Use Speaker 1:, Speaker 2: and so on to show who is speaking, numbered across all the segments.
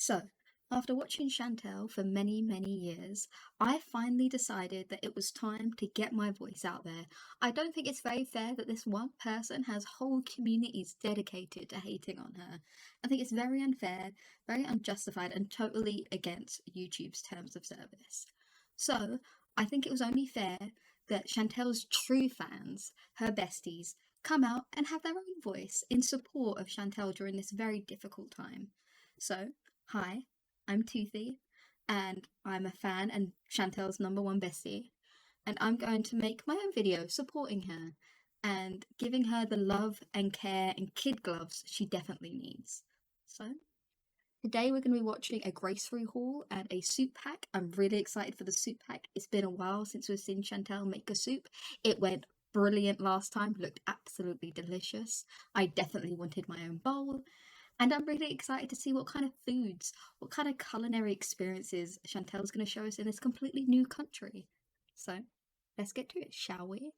Speaker 1: So, after watching Chantel for many, many years, I finally decided that it was time to get my voice out there. I don't think it's very fair that this one person has whole communities dedicated to hating on her. I think it's very unfair, very unjustified, and totally against YouTube's terms of service. So, I think it was only fair that Chantel's true fans, her besties, come out and have their own voice in support of Chantel during this very difficult time. So, hi, I'm Toothy, and I'm a fan and Chantel's number one bestie, and I'm going to make my own video supporting her and giving her the love and care and kid gloves she definitely needs. So, today we're going to be watching a grocery haul and a soup pack. I'm really excited for the soup pack. It's been a while since we've seen Chantel make a soup. It went brilliant last time, looked absolutely delicious. I definitely wanted my own bowl. And I'm really excited to see what kind of foods, what kind of culinary experiences Chantel's going to show us in this completely new country. So, let's get to it, shall we?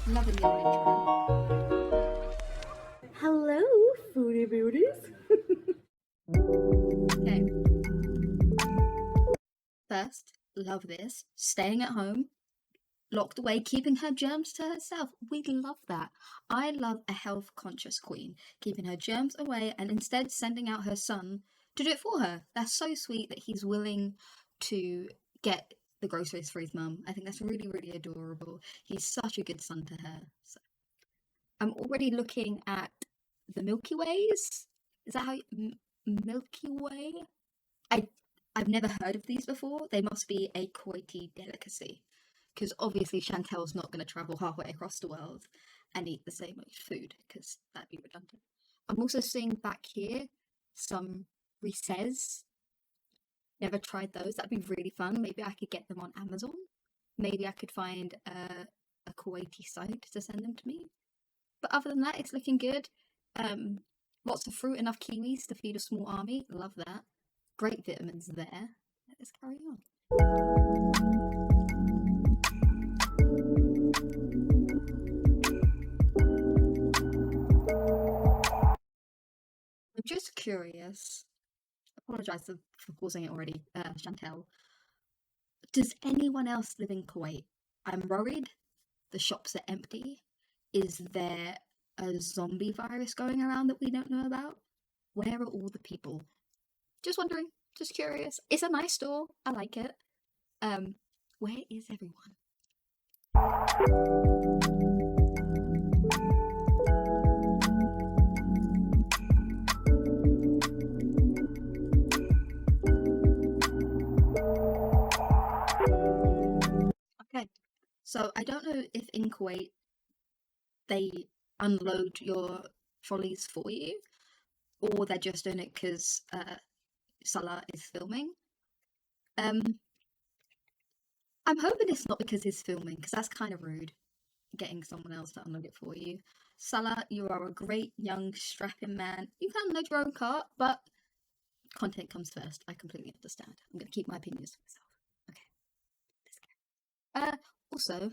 Speaker 1: Loving your intro.
Speaker 2: Hello, foodie beauties.
Speaker 1: Okay. First, love this. Staying at home, locked away, keeping her germs to herself. We love that. I love a health conscious queen, keeping her germs away and instead sending out her son to do it for her. That's so sweet that he's willing to get the groceries for his mum. I think that's really, really adorable. He's such a good son to her. So, I'm already looking at the Milky Ways. Is that how Milky Way? I've never heard of these before. They must be a Kuwaiti delicacy, because obviously Chantel's not going to travel halfway across the world and eat the same much food, because that'd be redundant. I'm also seeing back here some Reese's. Never tried those. That'd be really fun. Maybe I could get them on Amazon. Maybe I could find a Kuwaiti site to send them to me. But other than that, it's looking good. Lots of fruit, enough kiwis to feed a small army. Love that. Great vitamins there. Let's carry on. I'm just curious. Apologise for pausing it already, Chantel. Does anyone else live in Kuwait? I'm worried. The shops are empty. Is there a zombie virus going around that we don't know about? Where are all the people? Just wondering, just curious. It's a nice store. I like it. Where is everyone? Okay, so I don't know if in Kuwait they unload your trolleys for you, or they're just doing it because Salah is filming. I'm hoping it's not because he's filming, because that's kind of rude, getting someone else to unload it for you. Salah, you are a great young strapping man. You can unload your own cart, but content comes first. I completely understand. I'm going to keep my opinions to myself. Okay, let's go. Also,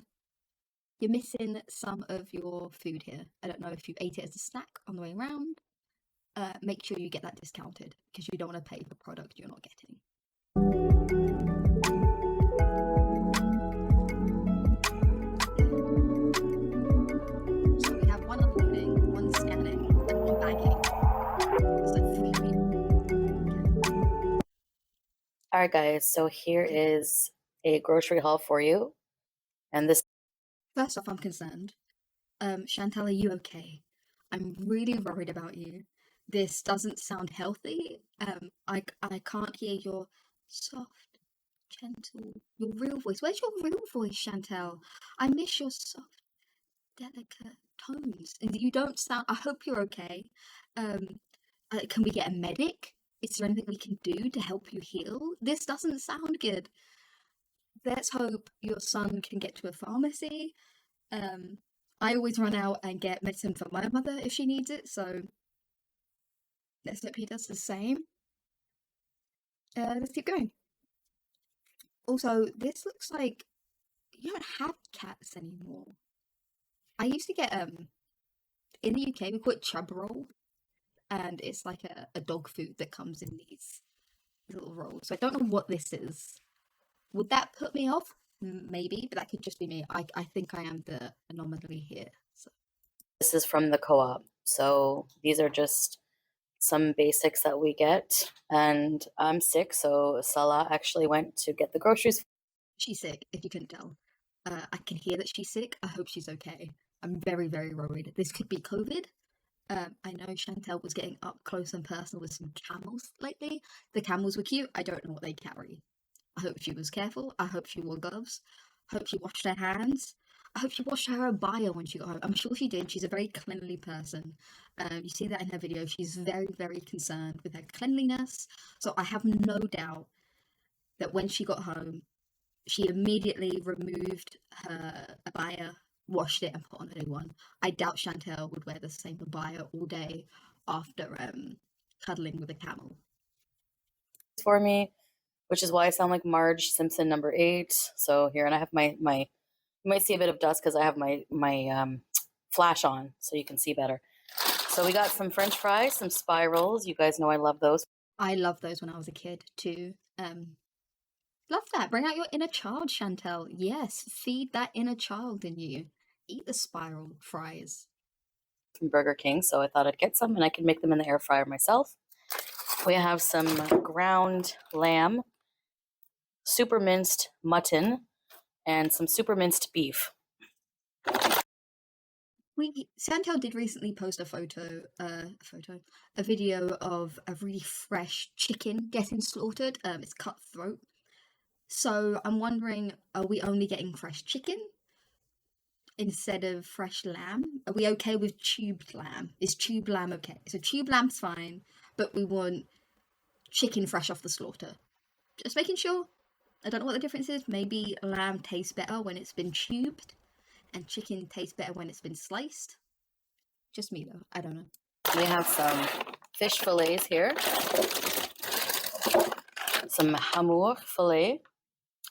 Speaker 1: you're missing some of your food here. I don't know if you ate it as a snack on the way around. Make sure you get that discounted, because you don't want to pay for product you're not getting. So we have one unloading, one scanning, and one bagging. So 3 people.
Speaker 2: Alright guys, so here is a grocery haul for you. And this
Speaker 1: First off, I'm concerned. Chantal, are you okay? I'm really worried about you. This doesn't sound healthy. I can't hear your soft, gentle, your real voice. Where's your real voice, Chantal? I miss your soft, delicate tones. And you don't sound. I hope you're okay. Can we get a medic? Is there anything we can do to help you heal? This doesn't sound good. Let's hope your son can get to a pharmacy. I always run out and get medicine for my mother if she needs it, so let's hope he does the same. Let's keep going. Also, this looks like you don't have cats anymore. I used to get in the UK we call it chub roll. and it's like a dog food that comes in these little rolls. So I don't know what this is. Would that put me off? Maybe, but that could just be me. I think I am the anomaly here. So.
Speaker 2: This is from the co-op. So these are just some basics that we get. And I'm sick, so Salah actually went to get the groceries.
Speaker 1: She's sick, if you couldn't tell. I can hear that she's sick. I hope she's okay. I'm very, very worried. This could be COVID. I know Chantal was getting up close and personal with some camels lately. The camels were cute. I don't know what they carry. I hope she was careful. I hope she wore gloves. I hope she washed her hands. I hope she washed her abaya when she got home. I'm sure she did. She's a very cleanly person. You see that in her video. She's very, very concerned with her cleanliness. So I have no doubt that when she got home, she immediately removed her abaya, washed it, and put on a new one. I doubt Chantal would wear the same abaya all day after cuddling with a camel.
Speaker 2: For me, which is why I sound like Marge Simpson number 8. So here, and I have my you might see a bit of dust because I have my flash on, so you can see better. So we got some French fries, some spirals. You guys know I love those.
Speaker 1: I loved those when I was a kid too. Love that. Bring out your inner child, Chantal. Yes, feed that inner child in you. Eat the spiral fries.
Speaker 2: From Burger King, so I thought I'd get some and I could make them in the air fryer myself. We have some ground lamb, super minced mutton, and some super minced beef.
Speaker 1: Chantal did recently post a video of a really fresh chicken getting slaughtered. It's cutthroat. So I'm wondering, are we only getting fresh chicken instead of fresh lamb? Are we okay with tubed lamb? Is tubed lamb okay? So tubed lamb's fine, but we want chicken fresh off the slaughter. Just making sure. I don't know what the difference is. Maybe lamb tastes better when it's been tubed, and chicken tastes better when it's been sliced. Just me though. I don't know.
Speaker 2: We have some fish fillets here. Some hamour fillet.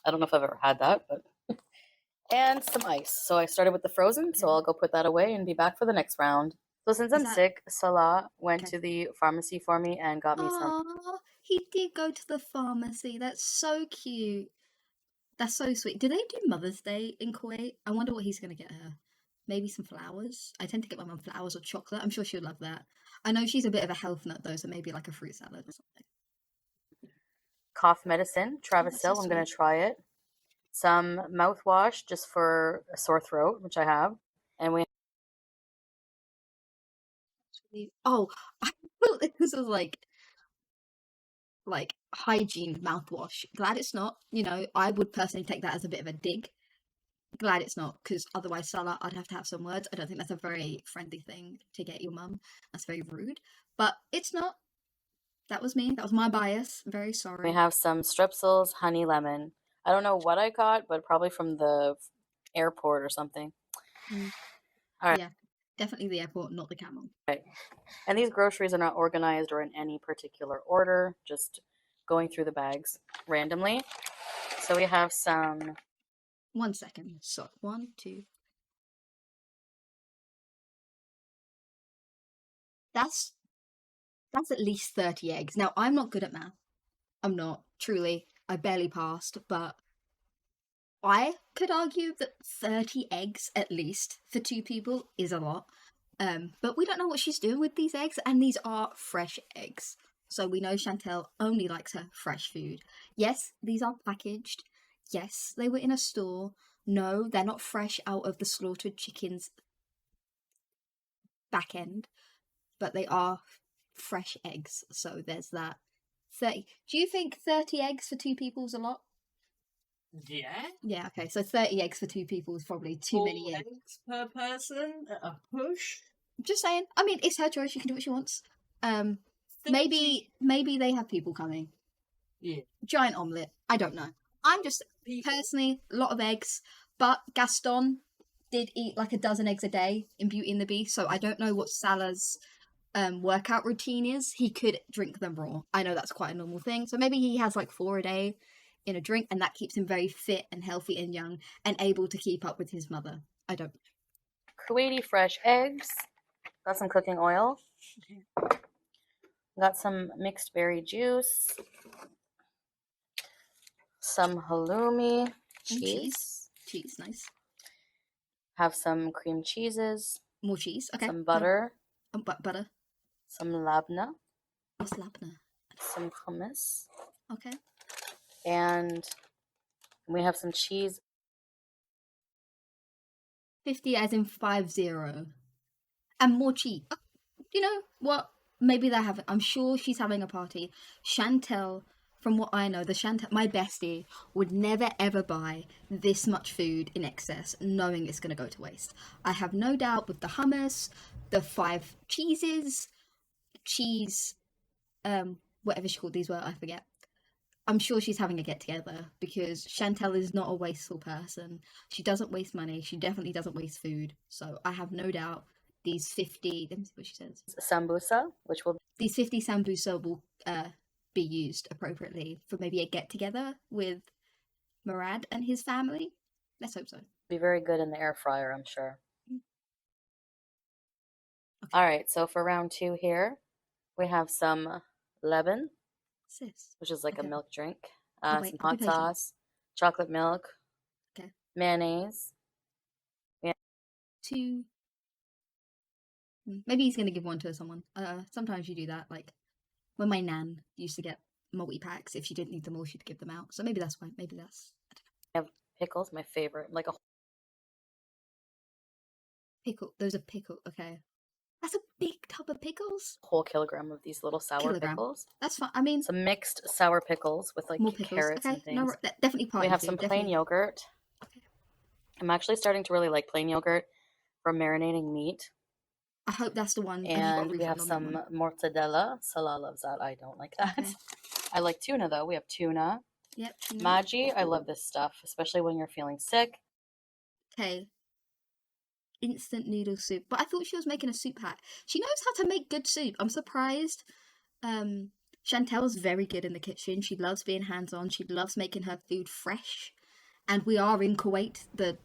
Speaker 2: I don't know if I've ever had that, but and some ice. So I started with the frozen, so I'll go put that away and be back for the next round. So since I'm sick, Salah went to the pharmacy for me and got me some.
Speaker 1: Oh, he did go to the pharmacy. That's so cute. That's so sweet. Do they do Mother's Day in Kuwait? I wonder what he's gonna get her. Maybe some flowers. I tend to get my mum flowers or chocolate. I'm sure she'll love that. I know she's a bit of a health nut though, so maybe like a fruit salad or something.
Speaker 2: Cough medicine, Travis
Speaker 1: so
Speaker 2: I'm going to try it. Some mouthwash just for a sore throat, which I have. And we
Speaker 1: Oh, I thought this was like hygiene mouthwash. Glad it's not. You know, I would personally take that as a bit of a dig. Glad it's not, because otherwise, Salah, I'd have to have some words. I don't think that's a very friendly thing to get your mum. That's very rude. But it's not. That was me. That was my bias. Very sorry.
Speaker 2: we have some strepsils, honey lemon. I don't know what I got, but probably from the airport or something.
Speaker 1: Mm.
Speaker 2: All right.
Speaker 1: Yeah, definitely the airport, not the camel.
Speaker 2: Right. And these groceries are not organized or in any particular order, just going through the bags randomly. So we have some.
Speaker 1: 1 second. So 1, 2. That's at least 30 eggs. Now I'm not good at math. I'm not, truly. I barely passed, but I could argue that 30 eggs at least for 2 people is a lot. But we don't know what she's doing with these eggs, and these are fresh eggs. So we know Chantal only likes her fresh food. Yes, these are packaged. Yes, they were in a store. No, they're not fresh out of the slaughtered chicken's back end, but they are fresh eggs. So there's that. 30. Do you think 30 eggs for 2 people is a lot?
Speaker 3: Yeah.
Speaker 1: Yeah, okay. So 30 eggs for 2 people is probably too many eggs.
Speaker 3: Per person at a push.
Speaker 1: Just saying. I mean, it's her choice. She can do what she wants.
Speaker 3: 30.
Speaker 1: Maybe they have people coming.
Speaker 3: Yeah.
Speaker 1: Giant omelette. I don't know. I'm just personally a lot of eggs, but Gaston did eat like a dozen eggs a day in Beauty and the Beast, so I don't know what Salah's workout routine is. He could drink them raw. I know that's quite a normal thing, so maybe he has like 4 a day in a drink, and that keeps him very fit and healthy and young and able to keep up with his mother. I don't.
Speaker 2: Kuwaiti fresh eggs. Got some cooking oil. Got some mixed berry juice, some halloumi,
Speaker 1: And
Speaker 2: cheese.
Speaker 1: Cheese, nice.
Speaker 2: Have some cream cheeses,
Speaker 1: More cheese. Okay.
Speaker 2: some butter,
Speaker 1: Butter.
Speaker 2: some labna,
Speaker 1: What's labna?
Speaker 2: some hummus,
Speaker 1: Okay.
Speaker 2: and we have some cheese.
Speaker 1: 50 as in 50. And more cheese. You know what? Maybe they're having. I'm sure she's having a party. Chantel, from what I know, my bestie, would never ever buy this much food in excess, knowing it's going to go to waste. I have no doubt with the hummus, the 5 cheeses, cheese, whatever she called these were, I forget. I'm sure she's having a get together because Chantel is not a wasteful person. She doesn't waste money. She definitely doesn't waste food. So I have no doubt these 50. Let me see what she says.
Speaker 2: Sambusa, which will
Speaker 1: These 50 sambusa will be used appropriately for maybe a get together with Murad and his family. Let's hope so.
Speaker 2: be very good in the air fryer, I'm sure.
Speaker 1: Okay.
Speaker 2: All right, so for round 2 here, we have some lemon,
Speaker 1: Sis.
Speaker 2: which is like
Speaker 1: Okay.
Speaker 2: a milk drink,
Speaker 1: Oh, wait,
Speaker 2: some
Speaker 1: I'll be
Speaker 2: hot
Speaker 1: patient.
Speaker 2: sauce, chocolate milk,
Speaker 1: Okay.
Speaker 2: mayonnaise.
Speaker 1: 2. Maybe he's going to give one to someone. Sometimes you do that. Like when my nan used to get multi-packs, if she didn't need them all, she'd give them out. So maybe that's why. Maybe that's...
Speaker 2: I have pickles, my favorite, like a
Speaker 1: Pickle. Those are pickle. Okay. That's a big tub of pickles.
Speaker 2: whole kilogram of these little sour
Speaker 1: Kilogram.
Speaker 2: pickles.
Speaker 1: That's fine. I mean,
Speaker 2: Some mixed sour pickles with like
Speaker 1: more pickles.
Speaker 2: carrots
Speaker 1: Okay.
Speaker 2: and
Speaker 1: No,
Speaker 2: things.
Speaker 1: definitely party
Speaker 2: We have
Speaker 1: food.
Speaker 2: some plain
Speaker 1: Definitely.
Speaker 2: yogurt.
Speaker 1: Okay.
Speaker 2: I'm actually starting to really like plain yogurt for marinating meat.
Speaker 1: I hope that's the one. Have you got a
Speaker 2: And we
Speaker 1: refund
Speaker 2: have
Speaker 1: on that
Speaker 2: some
Speaker 1: one?
Speaker 2: mortadella. Salah loves that. I don't like that.
Speaker 1: Okay.
Speaker 2: I like tuna though. We have tuna.
Speaker 1: Yep.
Speaker 2: Maji, I love this stuff, especially when you're feeling sick.
Speaker 1: Okay. Instant noodle soup. But I thought she was making a soup pack. She knows how to make good soup. I'm surprised. Chantel's very good in the kitchen. She loves being hands-on. She loves making her food fresh. And we are in Kuwait, the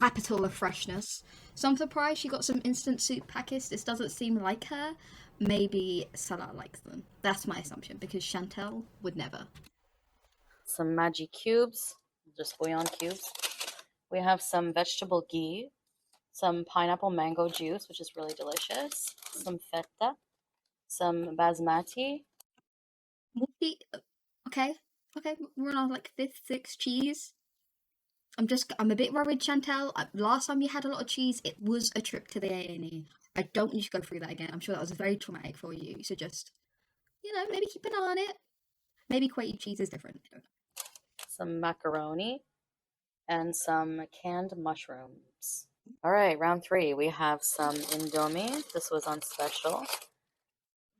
Speaker 1: capital of freshness. So I'm surprised she got some instant soup packets. This doesn't seem like her. Maybe Salah likes them. That's my assumption because Chantel would never.
Speaker 2: Some Maji cubes, just bouillon cubes. We have some vegetable ghee, some pineapple mango juice, which is really delicious, some feta, some basmati.
Speaker 1: Okay, okay, we're on our like 5th, 6th cheese. I'm a bit worried, Chantel. Last time you had a lot of cheese, it was a trip to the A&E. I don't need to go through that again. I'm sure that was very traumatic for you. So just, maybe keep an eye on it. Maybe Kuwaiti cheese is different. I don't know.
Speaker 2: Some macaroni, and some canned mushrooms. All right, round 3. We have some Indomie. This was on special.
Speaker 1: I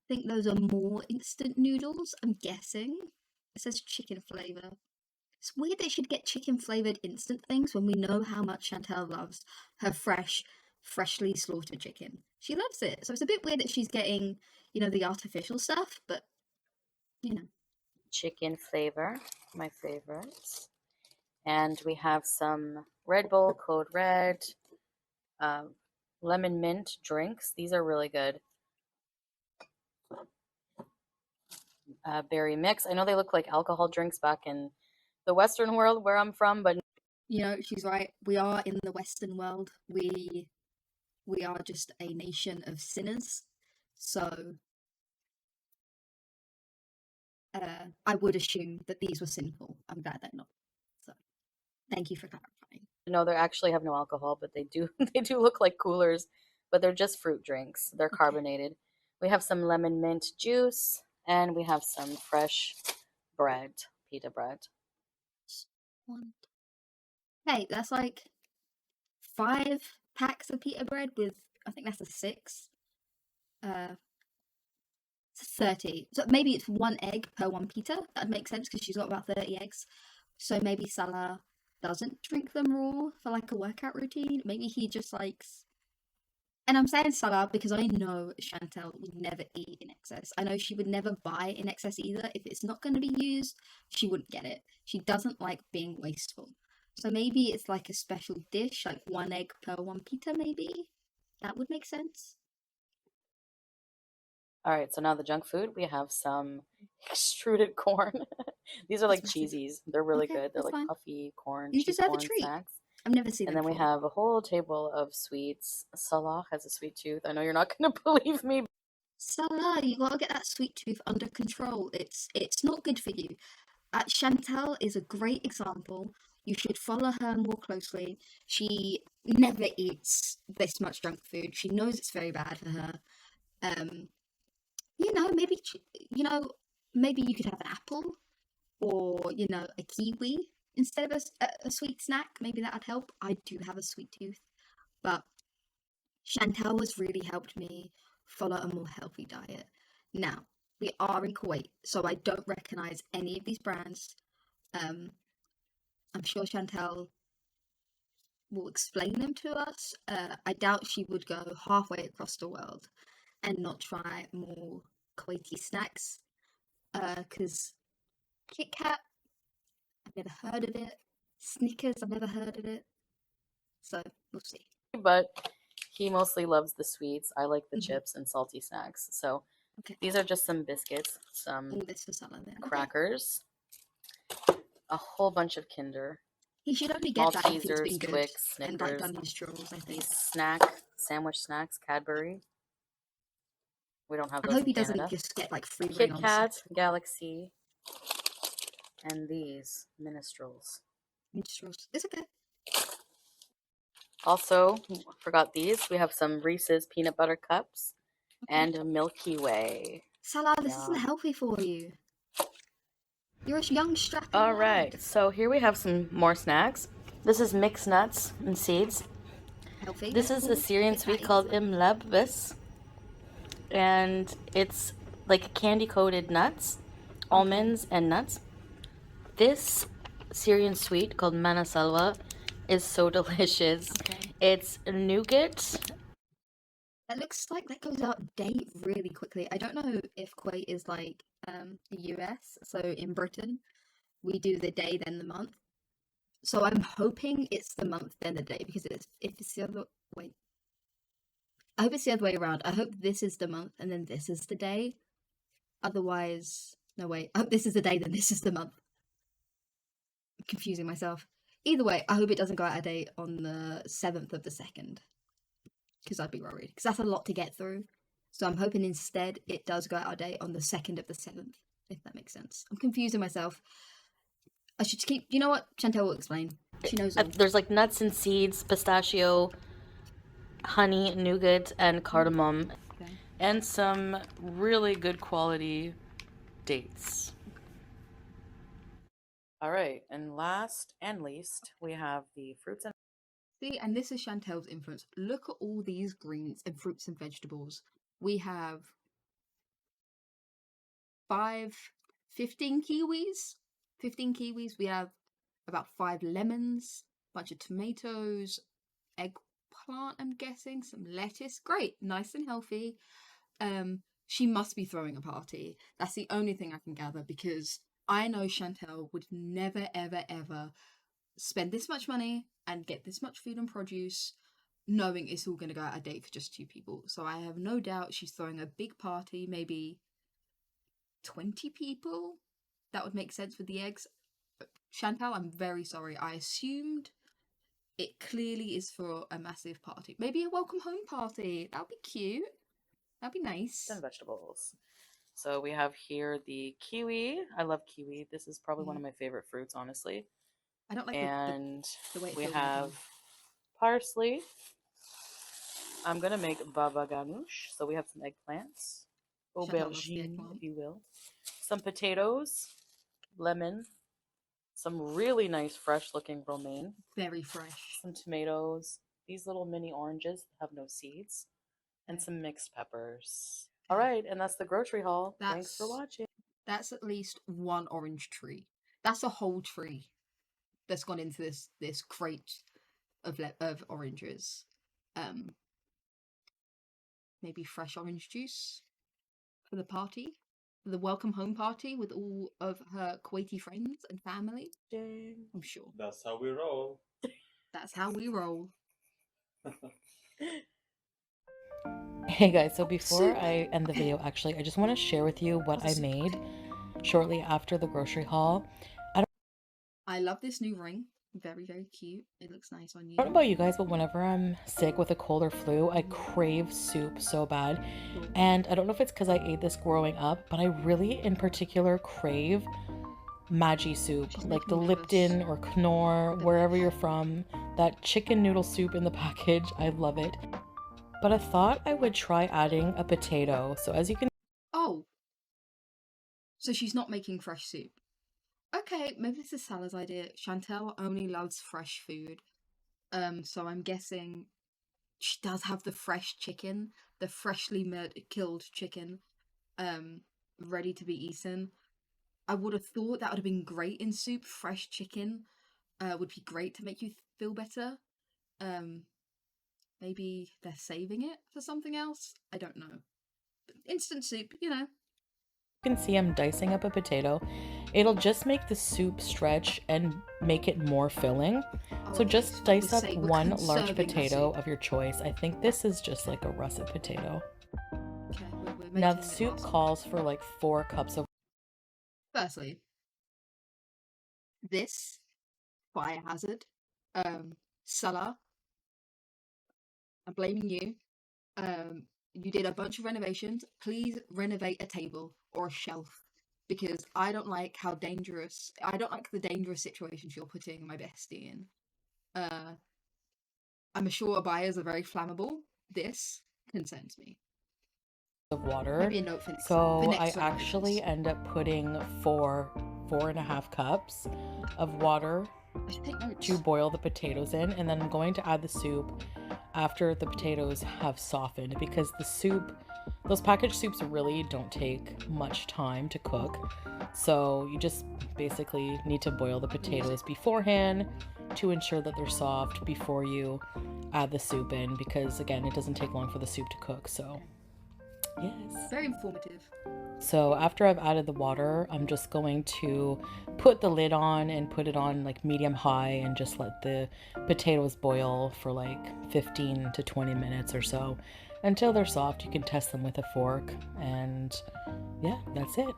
Speaker 1: think those are more instant noodles, I'm guessing. It says chicken flavour. It's weird they should get chicken flavoured instant things when we know how much Chantel loves her freshly slaughtered chicken. She loves it. So it's a bit weird that she's getting, the artificial stuff, but,
Speaker 2: Chicken flavor, my favorites. And we have some Red Bull, Code Red, lemon mint drinks. These are really good. Berry mix. I know they look like alcohol drinks back in the Western world where I'm from, but
Speaker 1: she's right. We are in the Western world. We are just a nation of sinners. So I would assume that these were sinful. I'm glad they're not. So thank you for clarifying.
Speaker 2: no, they actually have no alcohol, but they do they do look like coolers, but they're just fruit drinks. They're carbonated. We have some lemon mint juice, and we have some fresh bread, pita bread.
Speaker 1: Hey, that's like 5 packs of pita bread with, I think that's a 6. 30. So maybe it's 1 egg per 1 pita. That'd make sense because she's got about 30 eggs. So maybe Salah doesn't drink them raw for like a workout routine. Maybe he just likes. And I'm saying Salah because I know Chantel would never eat in excess. I know she would never buy in excess either. If it's not going to be used, she wouldn't get it. She doesn't like being wasteful. So maybe it's like a special dish, like 1 egg per 1 pita, maybe? That would make sense.
Speaker 2: All right, so now the junk food, we have some extruded corn. These are
Speaker 1: That's
Speaker 2: like
Speaker 1: massive.
Speaker 2: cheesies. They're really
Speaker 1: Okay,
Speaker 2: good. They're
Speaker 1: that's
Speaker 2: like
Speaker 1: fine.
Speaker 2: puffy corn,
Speaker 1: You
Speaker 2: cheese
Speaker 1: deserve a
Speaker 2: corn
Speaker 1: treat.
Speaker 2: snacks.
Speaker 1: I've never seen
Speaker 2: And
Speaker 1: them
Speaker 2: then we
Speaker 1: before.
Speaker 2: have a whole table of sweets. Salah has a sweet tooth. I know you're not going to believe me.
Speaker 1: Salah, you gotta get that sweet tooth under control. It's not good for you. Chantal is a great example. You should follow her more closely. She never eats this much junk food. She knows it's very bad for her. Um, maybe maybe you could have an apple or a kiwi instead of a sweet snack. Maybe that would help. I do have a sweet tooth, but Chantal has really helped me follow a more healthy diet. Now, we are in Kuwait, so I don't recognize any of these brands. Um, I'm sure Chantal will explain them to us. I doubt she would go halfway across the world and not try more Kuwaiti snacks. Because Kit Kat, I've never heard of it. Snickers, I've never heard of it. So we'll see.
Speaker 2: But he mostly loves the sweets. I like the
Speaker 1: Mhm.
Speaker 2: chips and salty snacks. So
Speaker 1: Okay.
Speaker 2: these are just some biscuits, some
Speaker 1: All this for salad then. Okay.
Speaker 2: crackers, a whole bunch of Kinder,
Speaker 1: He should only get that if it's
Speaker 2: Maltesers,
Speaker 1: been good
Speaker 2: Twix,
Speaker 1: and like
Speaker 2: Snickers,
Speaker 1: done his drawers, I think.
Speaker 2: these sandwich snacks, Cadbury. We don't have
Speaker 1: I
Speaker 2: those
Speaker 1: hope
Speaker 2: in
Speaker 1: he doesn't
Speaker 2: Canada.
Speaker 1: just get like free reign
Speaker 2: Kit
Speaker 1: on
Speaker 2: Kat,
Speaker 1: snacks.
Speaker 2: Galaxy, and these Minestrals.
Speaker 1: Minstrels. It's okay.
Speaker 2: Also, forgot these. We have some Reese's peanut butter cups
Speaker 1: Okay.
Speaker 2: and a Milky Way.
Speaker 1: Salah, this isn't
Speaker 2: Yum.
Speaker 1: healthy for you. You're a young strapping
Speaker 2: All
Speaker 1: lad.
Speaker 2: right, so here we have some more snacks. This is mixed nuts and seeds.
Speaker 1: Healthy.
Speaker 2: This
Speaker 1: That's
Speaker 2: is
Speaker 1: cool.
Speaker 2: a Syrian
Speaker 1: Kit
Speaker 2: sweet
Speaker 1: Kat
Speaker 2: called
Speaker 1: is.
Speaker 2: imlebis, and it's like candy coated nuts, almonds, and nuts. This Syrian sweet called mana salwa is so delicious.
Speaker 1: Okay.
Speaker 2: It's nougat.
Speaker 1: That looks like that goes out of date really quickly. I don't know if Kuwait is like the US. So in Britain, we do the day then the month. So I'm hoping it's the month then the day because if it's the other wait. I hope it's the other way around. I hope this is the month and then this is the day. Otherwise, no wait. I hope this is the day then this is the month. I'm confusing myself. Either way, I hope it doesn't go out of date on the 7th of the 2nd. Because I'd be worried. Because that's a lot to get through. So I'm hoping instead it does go out of date on the 2nd of the 7th. If that makes sense. I'm confusing myself. I should keep... You know what? Chantal will explain. She knows all.
Speaker 2: There's like nuts and seeds, pistachio, honey, nougat, and cardamom,
Speaker 1: Okay.
Speaker 2: and some really good quality dates. All right, and last and least, we have the fruits and
Speaker 1: See, and this is Chantal's influence. Look at all these greens and fruits and vegetables. We have 15 kiwis. 15 kiwis. We have about 5 lemons, a bunch of tomatoes, eggplant, I'm guessing, some lettuce. Great, nice and healthy. She must be throwing a party. That's the only thing I can gather because I know Chantal would never, ever, ever spend this much money and get this much food and produce knowing it's all going to go out of date for just 2 people. So I have no doubt she's throwing a big party, maybe 20 people. That would make sense with the eggs. Chantal, I'm very sorry. I assumed it clearly is for a massive party. Maybe a welcome home party. That would be cute. That'd be nice.
Speaker 2: vegetables. So we have here the kiwi. I love kiwi. This is probably one of my favorite fruits, honestly.
Speaker 1: I don't like
Speaker 2: And
Speaker 1: the way it
Speaker 2: we
Speaker 1: feels on the
Speaker 2: have
Speaker 1: tongue.
Speaker 2: parsley. I'm gonna make baba ganoush. So we have some eggplants,
Speaker 1: Chantal loves the
Speaker 2: aubergine,
Speaker 1: eggplant.
Speaker 2: if you will, some potatoes, lemon, some really nice fresh looking romaine,
Speaker 1: Very fresh.
Speaker 2: some tomatoes, these little mini oranges that have no seeds, and some mixed peppers. All right, and that's the grocery haul. Thanks for watching.
Speaker 1: That's at least 1 orange tree. That's a whole tree that's gone into this crate of oranges. Maybe fresh orange juice for the party, for the welcome home party with all of her Kuwaiti friends and family. I'm sure.
Speaker 4: That's how we roll.
Speaker 1: That's how we roll.
Speaker 2: Hey guys, so before
Speaker 1: Soup.
Speaker 2: I end the
Speaker 1: Okay.
Speaker 2: video, actually, I just want to share with you what
Speaker 1: How's the
Speaker 2: I
Speaker 1: soup?
Speaker 2: made
Speaker 1: Okay.
Speaker 2: shortly after the grocery haul.
Speaker 1: I love this new ring. Very, very cute. It looks nice on
Speaker 2: I don't
Speaker 1: you.
Speaker 2: know about you guys, but whenever I'm sick with a cold or flu, I crave soup so bad.
Speaker 1: Cool.
Speaker 2: And I don't know if it's because I ate this growing up, but I really, in particular, crave Maggi soup,
Speaker 1: She's
Speaker 2: like
Speaker 1: making
Speaker 2: the
Speaker 1: me nervous.
Speaker 2: Lipton or Knorr,
Speaker 1: Look at
Speaker 2: wherever
Speaker 1: that.
Speaker 2: you're from. That chicken noodle soup in the package, I love it. But I thought I would try adding a potato. So as you can
Speaker 1: Oh, so she's not making fresh soup. Okay, maybe this is Salah's idea. Chantal only loves fresh food. So I'm guessing she does have the fresh chicken, the freshly killed chicken, um, ready to be eaten. I would have thought that would have been great in soup. Fresh chicken, would be great to make you feel better. Um, Maybe they're saving it for something else. I don't know. But instant soup, you know.
Speaker 2: see, I'm dicing up a potato. It'll just make the soup stretch and make it more filling.
Speaker 1: Oh,
Speaker 2: So
Speaker 1: okay.
Speaker 2: just
Speaker 1: So
Speaker 2: dice up
Speaker 1: we're
Speaker 2: one large
Speaker 1: conserving the
Speaker 2: potato
Speaker 1: soup.
Speaker 2: of your choice. I think this is just like a russet potato.
Speaker 1: Okay, we're
Speaker 2: Now
Speaker 1: making
Speaker 2: the
Speaker 1: it
Speaker 2: soup
Speaker 1: last.
Speaker 2: calls for like 4 cups of
Speaker 1: Firstly, this fire hazard. Salah, I'm blaming you. You did a bunch of renovations. Please renovate a table or a shelf because I don't like how dangerous. I don't like the dangerous situations you're putting my bestie in. Uh, I'm sure buyers are very flammable. This concerns me.
Speaker 2: water.
Speaker 1: Maybe a note for next time. For
Speaker 2: So I
Speaker 1: next
Speaker 2: actually
Speaker 1: renovations.
Speaker 2: end up putting 4.5 cups of water
Speaker 1: I should take
Speaker 2: to
Speaker 1: notes.
Speaker 2: boil the potatoes in, and then I'm going to add the soup after the potatoes have softened, because the soup, those packaged soups really don't take much time to cook. So you just basically need to boil the potatoes beforehand to ensure that they're soft before you add the soup in, because again, it doesn't take long for the soup to cook. So yes.
Speaker 1: Very informative.
Speaker 2: So after I've added the water, I'm just going to put the lid on and put it on like medium high and just let the potatoes boil for like 15 to 20 minutes or so until they're soft. You can test them with a fork, and yeah, that's it.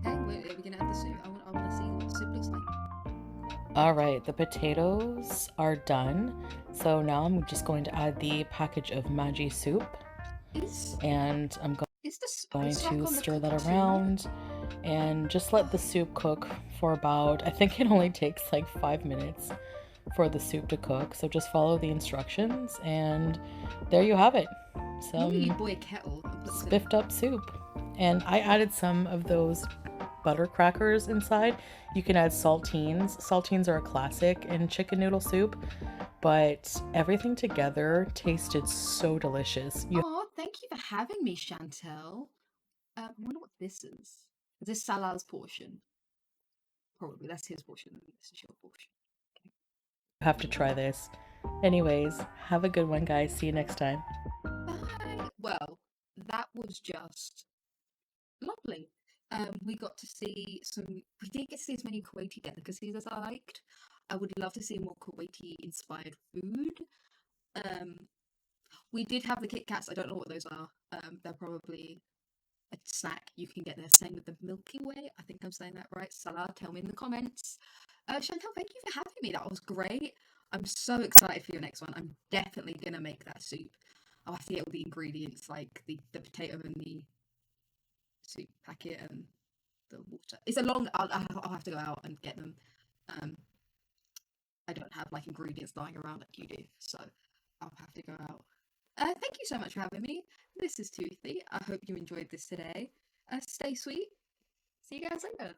Speaker 1: Okay, we're gonna add the soup. I want to see what the soup looks like.
Speaker 2: All right, the potatoes are done. So now I'm just going to add the package of Maggi soup, and I'm
Speaker 1: Is the
Speaker 2: going
Speaker 1: spice rack
Speaker 2: to
Speaker 1: on the
Speaker 2: stir that
Speaker 1: cook too?
Speaker 2: around and just let the soup cook for about, I think it only takes like 5 minutes for the soup to cook. So just follow the instructions, and there you have it.
Speaker 1: Normally you
Speaker 2: Some
Speaker 1: boil a kettle and put this in.
Speaker 2: spiffed up soup. And I added some of those butter crackers inside. You can add saltines. Saltines are a classic in chicken noodle soup, but everything together tasted so delicious.
Speaker 1: Oh, thank you for having me, Chantal. I wonder what this is. Is this Salah's portion? Probably. That's his portion. And this is your portion. Okay.
Speaker 2: Have to try this. Anyways, have a good one, guys. See you next time.
Speaker 1: Bye. Well, that was just lovely. We got to see some. We didn't get to see as many Kuwaiti delicacies as I liked. I would love to see more Kuwaiti-inspired food. We did have the Kit Kats. I don't know what those are. They're probably a snack you can get there. Same with the Milky Way. I think I'm saying that right. Salah, tell me in the comments. Chantal, thank you for having me. That was great. I'm so excited for your next one. I'm definitely gonna make that soup. I'll have to get all the ingredients, like the potato and the soup packet and the water. It's a long. I'll have to go out and get them. Um, I don't have like ingredients lying around like you do, so I'll have to go out. Thank you so much for having me. This is Toothy. I hope you enjoyed this today. Stay sweet. See you guys later.